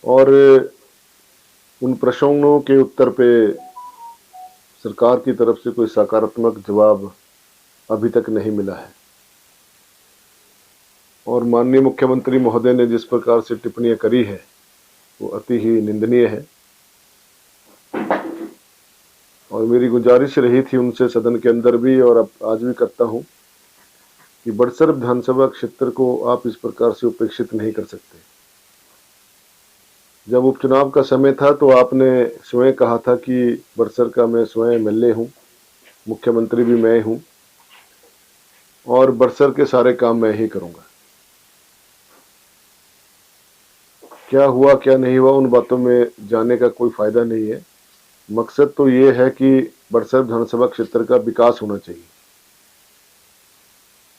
और उन प्रश्नों के उत्तर पे सरकार की तरफ से कोई सकारात्मक जवाब अभी तक नहीं मिला है। और माननीय मुख्यमंत्री महोदय ने जिस प्रकार से टिप्पणियां करी है वो अति ही निंदनीय है। और मेरी गुजारिश रही थी उनसे सदन के अंदर भी और अब आज भी करता हूं कि बड़सर विधानसभा क्षेत्र को आप इस प्रकार से उपेक्षित नहीं कर सकते। जब उपचुनाव का समय था तो आपने स्वयं कहा था कि बड़सर का मैं स्वयं एमएलए हूं, मुख्यमंत्री भी मैं हूं और बड़सर के सारे काम मैं ही करूंगा। क्या हुआ क्या नहीं हुआ उन बातों में जाने का कोई फायदा नहीं है। मकसद तो ये है कि बड़सर विधानसभा क्षेत्र का विकास होना चाहिए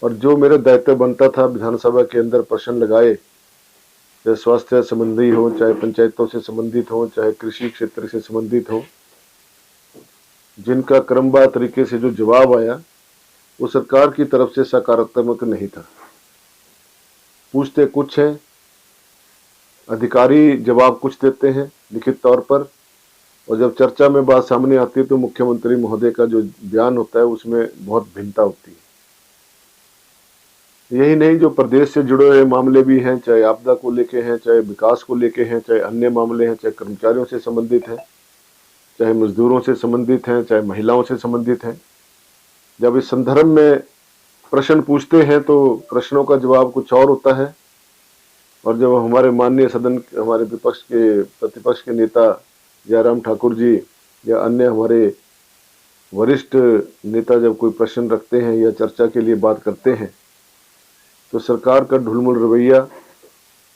और जो मेरा दायित्व बनता था विधानसभा के अंदर प्रश्न लगाए, चाहे स्वास्थ्य संबंधी हो, चाहे पंचायतों से संबंधित हो, चाहे कृषि क्षेत्र से संबंधित हो, जिनका क्रमबद्ध तरीके से जो जवाब आया वो सरकार की तरफ से सकारात्मक नहीं था। पूछते कुछ हैं, अधिकारी जवाब कुछ देते हैं लिखित तौर पर, और जब चर्चा में बात सामने आती है तो मुख्यमंत्री महोदय का जो बयान होता है उसमें बहुत भिन्नता होती है। यही नहीं, जो प्रदेश से जुड़े हुए मामले भी हैं, चाहे आपदा को लेके हैं, चाहे विकास को लेके हैं, चाहे अन्य मामले हैं, चाहे कर्मचारियों से संबंधित हैं, चाहे मजदूरों से संबंधित हैं, चाहे महिलाओं से संबंधित हैं, जब इस संदर्भ में प्रश्न पूछते हैं तो प्रश्नों का जवाब कुछ और होता है। और जब हमारे माननीय सदन, हमारे प्रतिपक्ष के नेता जयराम ठाकुर जी या अन्य हमारे वरिष्ठ नेता जब कोई प्रश्न रखते हैं या चर्चा के लिए बात करते हैं तो सरकार का ढुलमुल रवैया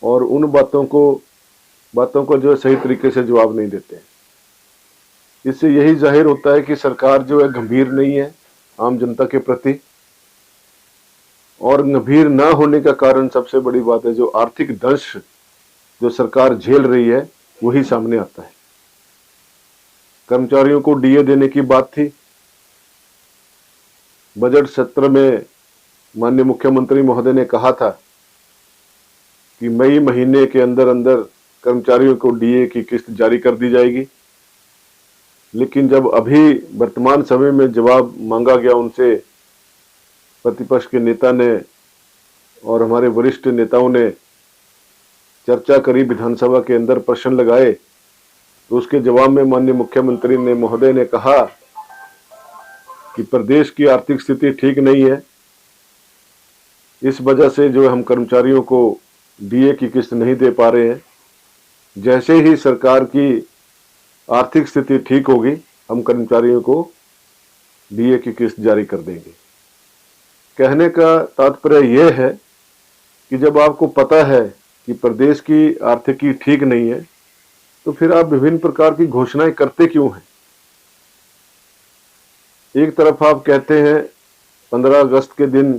और उन बातों को जो सही तरीके से जवाब नहीं देते। इससे यही जाहिर होता है कि सरकार जो है गंभीर नहीं है आम जनता के प्रति, और गंभीर ना होने का कारण सबसे बड़ी बात है जो आर्थिक दंश जो सरकार झेल रही है वही सामने आता है। कर्मचारियों को डीए देने की बात थी, बजट सत्र में माननीय मुख्यमंत्री महोदय ने कहा था कि मई महीने के अंदर अंदर कर्मचारियों को डीए की किस्त जारी कर दी जाएगी। लेकिन जब अभी वर्तमान समय में जवाब मांगा गया उनसे, प्रतिपक्ष के नेता ने और हमारे वरिष्ठ नेताओं ने चर्चा करी, विधानसभा के अंदर प्रश्न लगाए, तो उसके जवाब में माननीय मुख्यमंत्री ने महोदय ने कहा कि प्रदेश की आर्थिक स्थिति ठीक नहीं है, इस वजह से जो हम कर्मचारियों को डीए की किस्त नहीं दे पा रहे हैं। जैसे ही सरकार की आर्थिक स्थिति ठीक होगी हम कर्मचारियों को डीए की किस्त जारी कर देंगे। कहने का तात्पर्य यह है कि जब आपको पता है कि प्रदेश की आर्थिकी ठीक नहीं है तो फिर आप विभिन्न प्रकार की घोषणाएं करते क्यों हैं। एक तरफ आप कहते हैं 15 अगस्त के दिन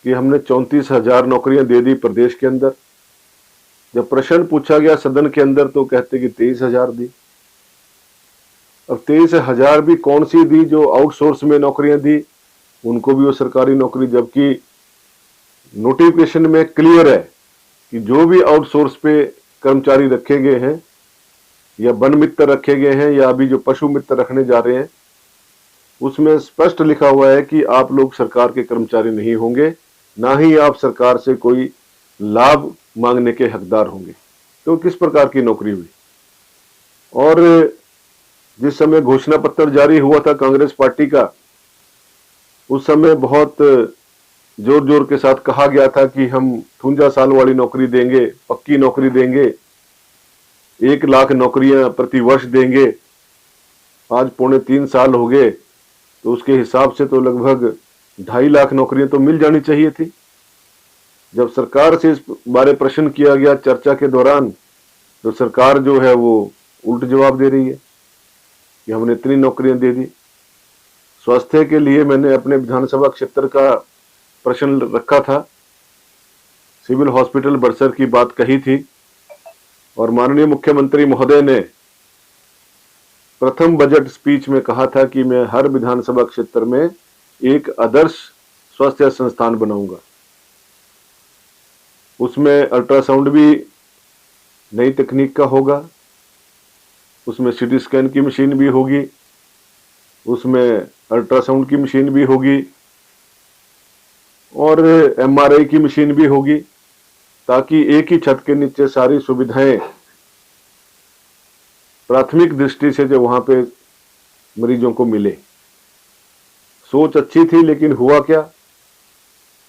कि हमने 34,000 नौकरियां दे दी प्रदेश के अंदर, जब प्रश्न पूछा गया सदन के अंदर तो कहते कि 23,000 दी। अब 23,000 भी कौन सी दी, जो आउटसोर्स में नौकरियां दी उनको भी वो सरकारी नौकरी, जबकि नोटिफिकेशन में क्लियर है कि जो भी आउटसोर्स पे कर्मचारी रखे गए हैं या वन मित्र रखे गए हैं या अभी जो पशु मित्र रखने जा रहे हैं उसमें स्पष्ट लिखा हुआ है कि आप लोग सरकार के कर्मचारी नहीं होंगे, ना ही आप सरकार से कोई लाभ मांगने के हकदार होंगे। तो किस प्रकार की नौकरी हुई। और जिस समय घोषणा पत्र जारी हुआ था कांग्रेस पार्टी का, उस समय बहुत जोर जोर के साथ कहा गया था कि हम 53 साल वाली नौकरी देंगे, पक्की नौकरी देंगे, 1 लाख नौकरियां प्रति वर्ष देंगे। आज 2.25 साल हो गए तो उसके हिसाब से तो लगभग 2.5 लाख नौकरियां तो मिल जानी चाहिए थी। जब सरकार से इस बारे प्रश्न किया गया चर्चा के दौरान तो सरकार जो है वो उल्ट जवाब दे रही है कि हमने इतनी नौकरियां दे दी। स्वास्थ्य के लिए मैंने अपने विधानसभा क्षेत्र का प्रश्न रखा था, सिविल हॉस्पिटल बड़सर की बात कही थी और माननीय मुख्यमंत्री महोदय ने प्रथम बजट स्पीच में कहा था कि मैं हर विधानसभा क्षेत्र में एक आदर्श स्वास्थ्य संस्थान बनाऊंगा। उसमें अल्ट्रासाउंड भी नई तकनीक का होगा, उसमें सीटी स्कैन की मशीन भी होगी, उसमें अल्ट्रासाउंड की मशीन भी होगी और एमआरआई की मशीन भी होगी, ताकि एक ही छत के नीचे सारी सुविधाएं प्राथमिक दृष्टि से जो वहां पे मरीजों को मिले। सोच अच्छी थी, लेकिन हुआ क्या,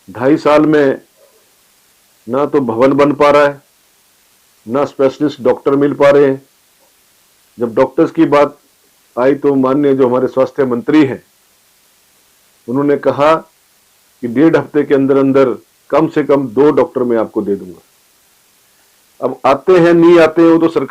2.5 साल में ना तो भवन बन पा रहा है, ना स्पेशलिस्ट डॉक्टर मिल पा रहे हैं। जब डॉक्टर्स की बात आई तो माननीय जो हमारे स्वास्थ्य मंत्री हैं, उन्होंने कहा कि 1.5 हफ्ते के अंदर अंदर कम से कम 2 डॉक्टर मैं आपको दे दूंगा। अब आते हैं नहीं आते हैं वो तो सरकार